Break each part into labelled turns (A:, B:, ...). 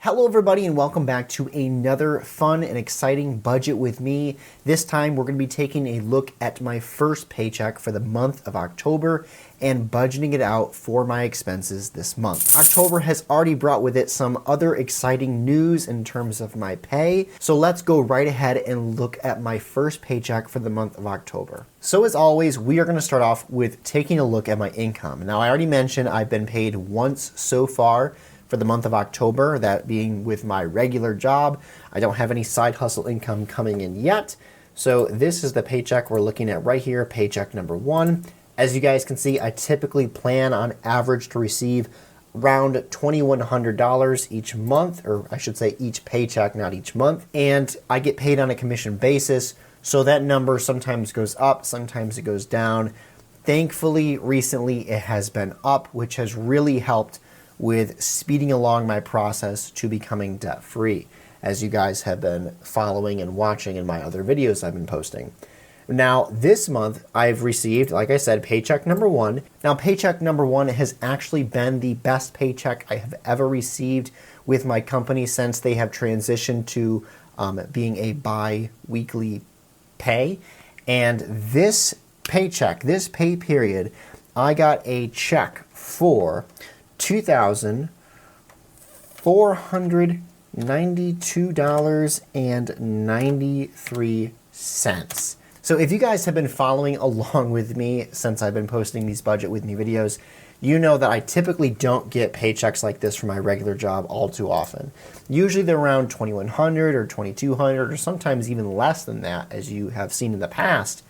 A: Hello everybody and welcome back to another fun and exciting budget with me. This time we're going to be taking a look at my first paycheck for the month of October and budgeting it out for my expenses this month. October has already brought with it some other exciting news in terms of my pay, so let's go right ahead and look at my first paycheck for the month of October. So as always, we are going to start off with taking a look at my income. Now I already mentioned I've been paid once so far for the month of October, that being with my regular job. I don't have any side hustle income coming in yet. So this is the paycheck we're looking at right here, paycheck number one. As you guys can see, I typically plan on average to receive around $2,100 each month, or I should say each paycheck, not each month. And I get paid on a commission basis, so that number sometimes goes up, sometimes it goes down. Thankfully, recently it has been up, which has really helped with speeding along my process to becoming debt-free, as you guys have been following and watching in my other videos I've been posting. Now, this month, I've received, like I said, paycheck number one. Now, paycheck number one has actually been the best paycheck I have ever received with my company since they have transitioned to being a bi-weekly pay. And this paycheck, this pay period, I got a check for $2,492.93. So if you guys have been following along with me since I've been posting these budget with me videos, you know that I typically don't get paychecks like this from my regular job all too often. Usually they're around $2,100 or $2,200 or sometimes even less than that, as you have seen in the past.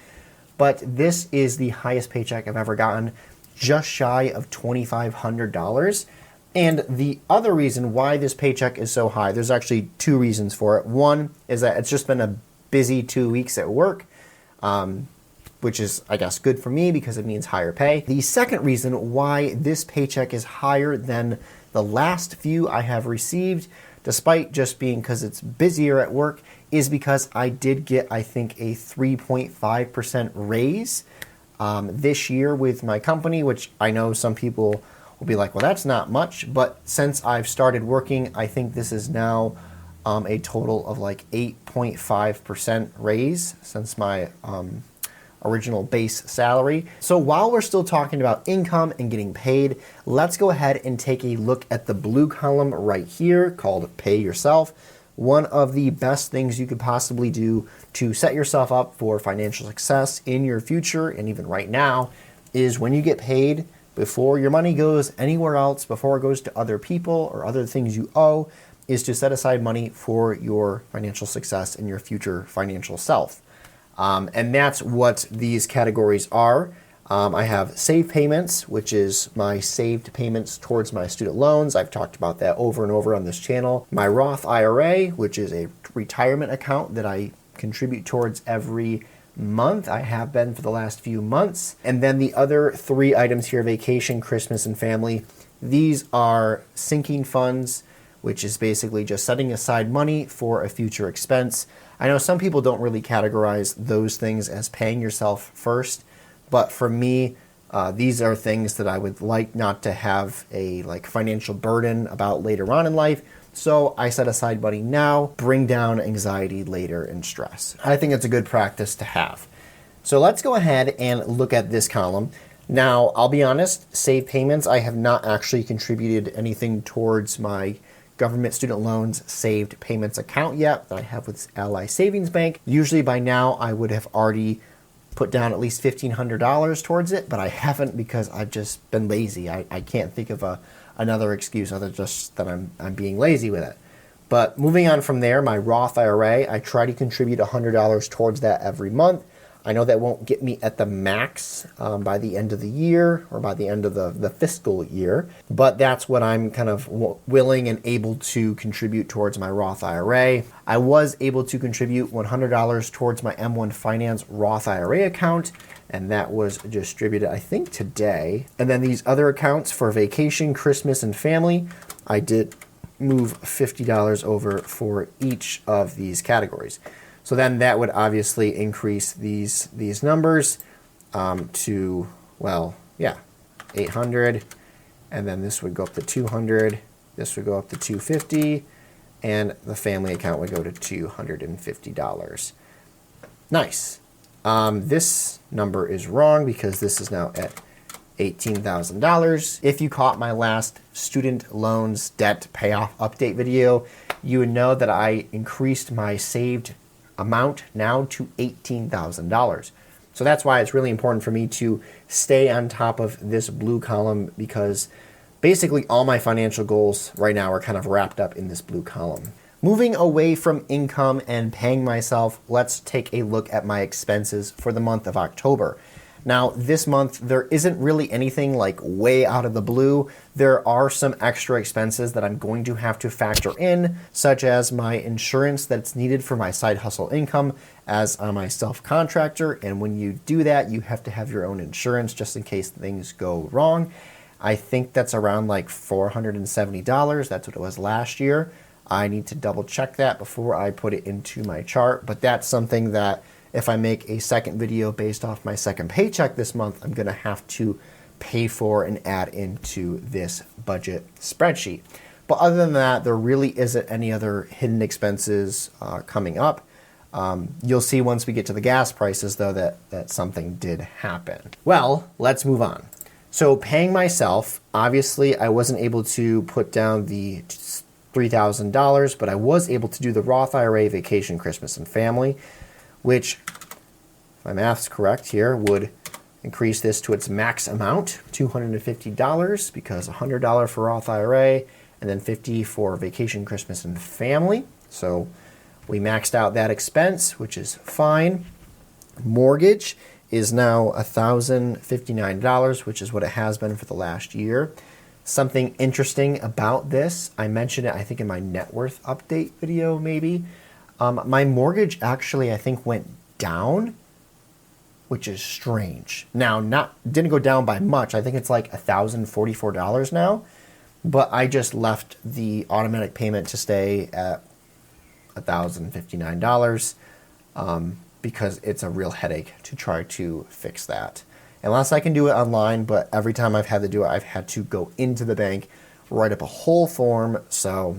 A: But this is the highest paycheck I've ever gotten, just shy of $2,500. And the other reason why this paycheck is so high, there's actually two reasons for it. One is that it's just been a busy 2 weeks at work, which is, I guess, good for me because it means higher pay. The second reason why this paycheck is higher than the last few I have received, despite just being because it's busier at work, is because I did get, I think, a 3.5% raise this year with my company, which I know some people will be like, well, that's not much. But since I've started working, I think this is now a total of like 8.5% raise since my original base salary. So while we're still talking about income and getting paid, let's go ahead and take a look at the blue column right here called Pay Yourself. One of the best things you could possibly do to set yourself up for financial success in your future and even right now is when you get paid, before your money goes anywhere else, before it goes to other people or other things you owe, is to set aside money for your financial success and your future financial self. And that's what these categories are. I have save payments, which is my saved payments towards my student loans. I've talked about that over and over on this channel. My Roth IRA, which is a retirement account that I contribute towards every month. I have been for the last few months. And then the other three items here, vacation, Christmas, and family. These are sinking funds, which is basically just setting aside money for a future expense. I know some people don't really categorize those things as paying yourself first. But for me, these are things that I would like not to have a financial burden about later on in life. So I set aside money now, bring down anxiety later and stress. I think it's a good practice to have. So let's go ahead and look at this column. Now, I'll be honest, save payments, I have not actually contributed anything towards my government student loans saved payments account yet that I have with Ally Savings Bank. Usually by now I would have already put down at least $1,500 towards it, but I haven't because I've just been lazy. I can't think of another excuse other than just that I'm being lazy with it. But moving on from there, my Roth IRA, I try to contribute $100 towards that every month. I know that won't get me at the max by the end of the year or by the end of the fiscal year, but that's what I'm kind of willing and able to contribute towards my Roth IRA. I was able to contribute $100 towards my M1 Finance Roth IRA account, and that was distributed, I think, today. And then these other accounts for vacation, Christmas, and family, I did move $50 over for each of these categories. So then that would obviously increase these numbers to, well, yeah, 800, and then this would go up to 200, this would go up to 250, and the family account would go to $250. Nice. This number is wrong because this is now at $18,000. If you caught my last student loans debt payoff update video, you would know that I increased my saved amount now to $18,000. So that's why it's really important for me to stay on top of this blue column, because basically all my financial goals right now are kind of wrapped up in this blue column. Moving away from income and paying myself, let's take a look at my expenses for the month of October. Now, this month, there isn't really anything like way out of the blue. There are some extra expenses that I'm going to have to factor in, such as my insurance that's needed for my side hustle income, as I'm a self-contractor. And when you do that, you have to have your own insurance just in case things go wrong. I think that's around like $470. That's what it was last year. I need to double check that before I put it into my chart, but that's something that if I make a second video based off my second paycheck this month, I'm gonna have to pay for and add into this budget spreadsheet. But other than that, there really isn't any other hidden expenses coming up. You'll see once we get to the gas prices, though, that something did happen. Well, let's move on. So paying myself, obviously I wasn't able to put down the $3,000, but I was able to do the Roth IRA, vacation, Christmas, and family, which, if my math's correct here, would increase this to its max amount, $250, because $100 for Roth IRA, and then $50 for vacation, Christmas, and family. So we maxed out that expense, which is fine. Mortgage is now $1,059, which is what it has been for the last year. Something interesting about this, I mentioned it, I think, in my net worth update video, maybe. My mortgage actually, I think, went down, which is strange. Now, didn't go down by much. I think it's like $1,044 now, but I just left the automatic payment to stay at $1,059 because it's a real headache to try to fix that. Unless I can do it online, but every time I've had to do it, I've had to go into the bank, write up a whole form, so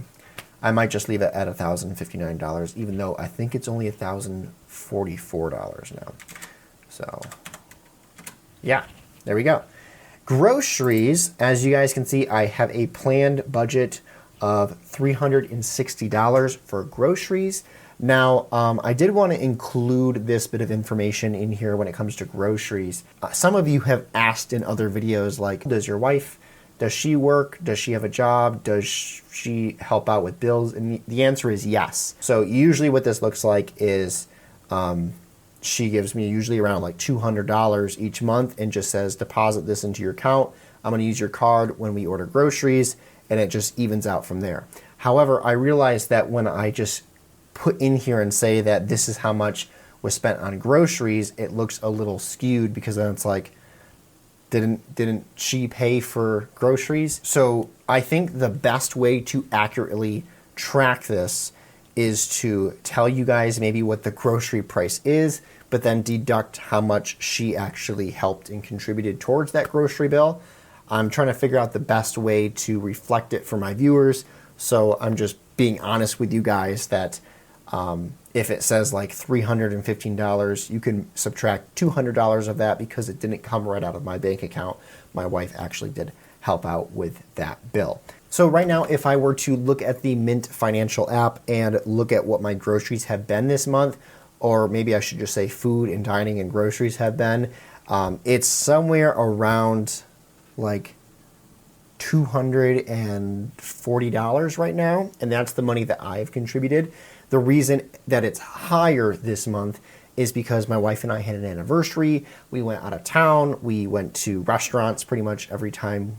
A: I might just leave it at $1,059, even though I think it's only $1,044 now. So, yeah, there we go. Groceries, as you guys can see, I have a planned budget of $360 for groceries. Now, I did want to include this bit of information in here when it comes to groceries. Some of you have asked in other videos, like, does she work? Does she have a job? Does she help out with bills? And the answer is yes. So usually what this looks like is she gives me usually around like $200 each month and just says, deposit this into your account. I'm going to use your card when we order groceries, and it just evens out from there. However, I realized that when I just put in here and say that this is how much was spent on groceries, it looks a little skewed, because then it's like, didn't she pay for groceries? So I think the best way to accurately track this is to tell you guys maybe what the grocery price is, but then deduct how much she actually helped and contributed towards that grocery bill. I'm trying to figure out the best way to reflect it for my viewers. So I'm just being honest with you guys that if it says like $315, you can subtract $200 of that because it didn't come right out of my bank account. My wife actually did help out with that bill. So right now, if I were to look at the Mint Financial app and look at what my groceries have been this month, or maybe I should just say food and dining and groceries have been, it's somewhere around like $240 right now, and that's the money that I've contributed. The reason that it's higher this month is because my wife and I had an anniversary. We went out of town. We went to restaurants pretty much every time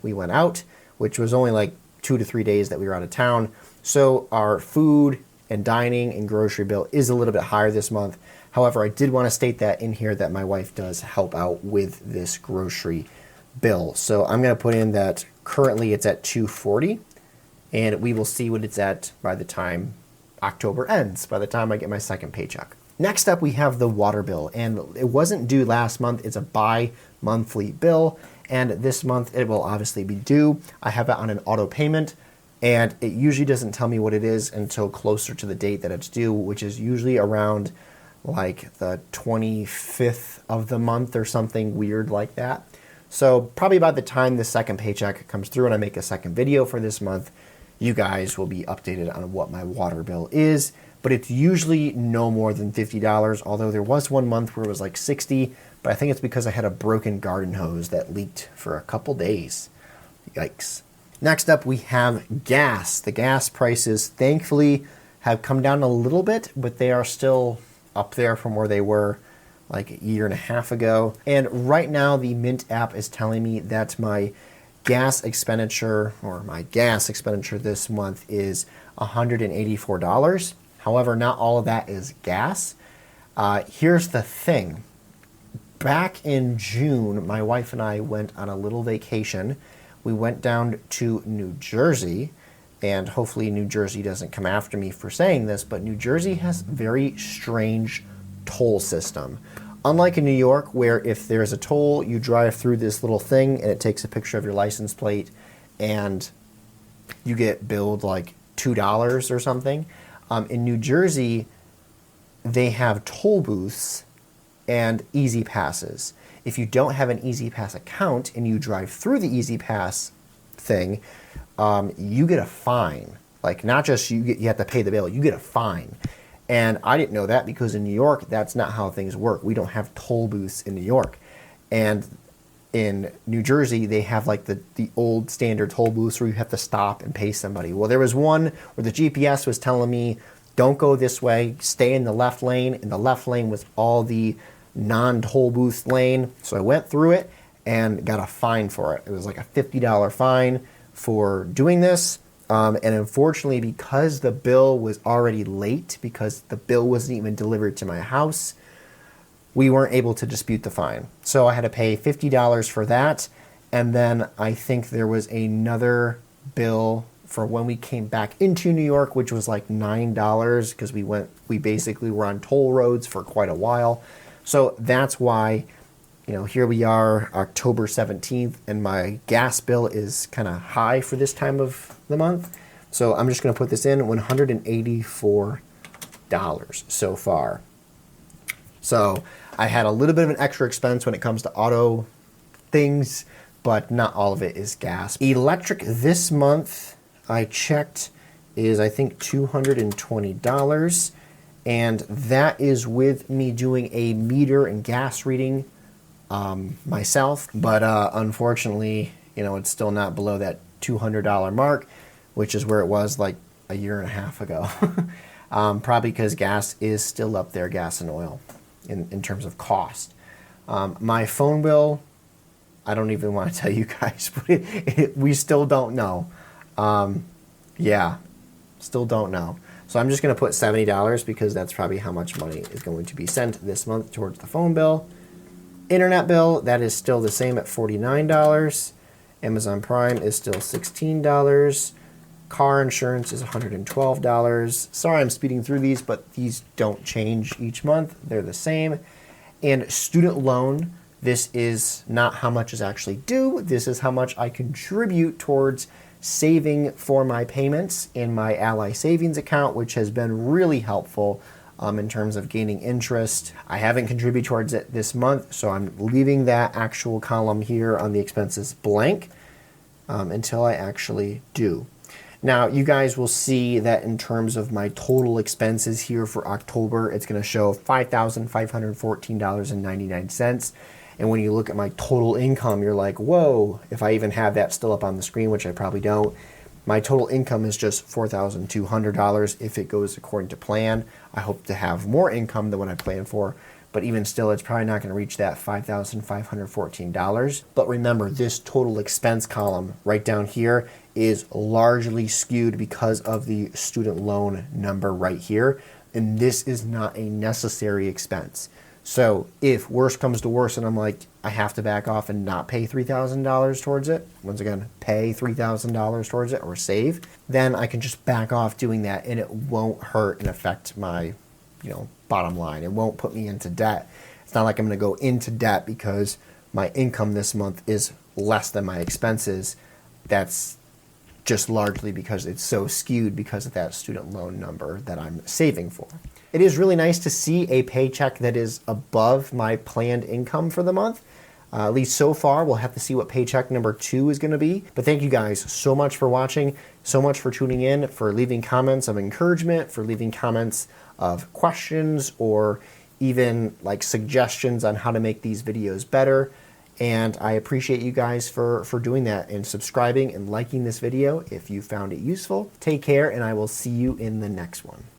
A: we went out, which was only like 2 to 3 days that we were out of town. So our food and dining and grocery bill is a little bit higher this month. However, I did want to state that in here that my wife does help out with this grocery bill. So I'm going to put in that currently it's at $240, and we will see what it's at by the time October ends, by the time I get my second paycheck. Next up, we have the water bill, and it wasn't due last month. It's a bi-monthly bill, and this month it will obviously be due. I have it on an auto payment. And it usually doesn't tell me what it is until closer to the date that it's due, which is usually around like the 25th of the month or something weird like that. So probably by the time the second paycheck comes through and I make a second video for this month, you guys will be updated on what my water bill is. But it's usually no more than $50, although there was one month where it was like $60, but I think it's because I had a broken garden hose that leaked for a couple days. Yikes. Next up, we have gas. The gas prices, thankfully, have come down a little bit, but they are still up there from where they were like a year and a half ago. And right now, the Mint app is telling me that my gas expenditure this month is $184. However, not all of that is gas. Here's the thing. Back in June, my wife and I went on a little vacation. We went down to New Jersey, and hopefully New Jersey doesn't come after me for saying this, but New Jersey has a very strange toll system. Unlike in New York, where if there's a toll, you drive through this little thing and it takes a picture of your license plate and you get billed like $2 or something. In New Jersey, they have toll booths and Easy Passes. If you don't have an Easy Pass account and you drive through the Easy Pass thing, you get a fine. Like not just you have to pay the bill, you get a fine. And I didn't know that because in New York, that's not how things work. We don't have toll booths in New York. And in New Jersey, they have like the old standard toll booths where you have to stop and pay somebody. Well, there was one where the GPS was telling me, don't go this way, stay in the left lane. And the left lane was all the non-toll booth lane. So I went through it and got a fine for it. It was like a $50 fine for doing this. And unfortunately, because the bill was already late, because the bill wasn't even delivered to my house, we weren't able to dispute the fine. So I had to pay $50 for that. And then I think there was another bill for when we came back into New York, which was like $9 because we basically were on toll roads for quite a while. So that's why, here we are, October 17th, and my gas bill is kind of high for this time of the month. So I'm just going to put this in, $184 so far. So I had a little bit of an extra expense when it comes to auto things, but not all of it is gas. Electric this month, I checked, is I think $220. And that is with me doing a meter and gas reading myself. But unfortunately, it's still not below that $200 mark, which is where it was like a year and a half ago. Probably because gas is still up there, gas and oil, in terms of cost. My phone bill, I don't even want to tell you guys, but we still don't know. Still don't know. So I'm just going to put $70 because that's probably how much money is going to be sent this month towards the phone bill. Internet bill, that is still the same at $49. Amazon Prime is still $16. Car insurance is $112. Sorry I'm speeding through these, but these don't change each month. They're the same. And student loan, this is not how much is actually due. This is how much I contribute towards saving for my payments in my Ally Savings account, which has been really helpful in terms of gaining interest. I haven't contributed towards it this month, so I'm leaving that actual column here on the expenses blank until I actually do. Now, you guys will see that in terms of my total expenses here for October, it's going to show $5,514.99. And when you look at my total income, you're like, whoa, if I even have that still up on the screen, which I probably don't, my total income is just $4,200 if it goes according to plan. I hope to have more income than what I planned for, but even still, it's probably not going to reach that $5,514. But remember, this total expense column right down here is largely skewed because of the student loan number right here, and this is not a necessary expense. So if worse comes to worse and I'm like, I have to back off and not pay $3,000 towards it, once again, pay $3,000 towards it or save, then I can just back off doing that and it won't hurt and affect my, bottom line. It won't put me into debt. It's not like I'm going to go into debt because my income this month is less than my expenses. That's just largely because it's so skewed because of that student loan number that I'm saving for. It is really nice to see a paycheck that is above my planned income for the month. At least so far. We'll have to see what paycheck number 2 is going to be. But thank you guys so much for watching, so much for tuning in, for leaving comments of encouragement, for leaving comments of questions, or even like suggestions on how to make these videos better. And I appreciate you guys for doing that and subscribing and liking this video if you found it useful. Take care, and I will see you in the next one.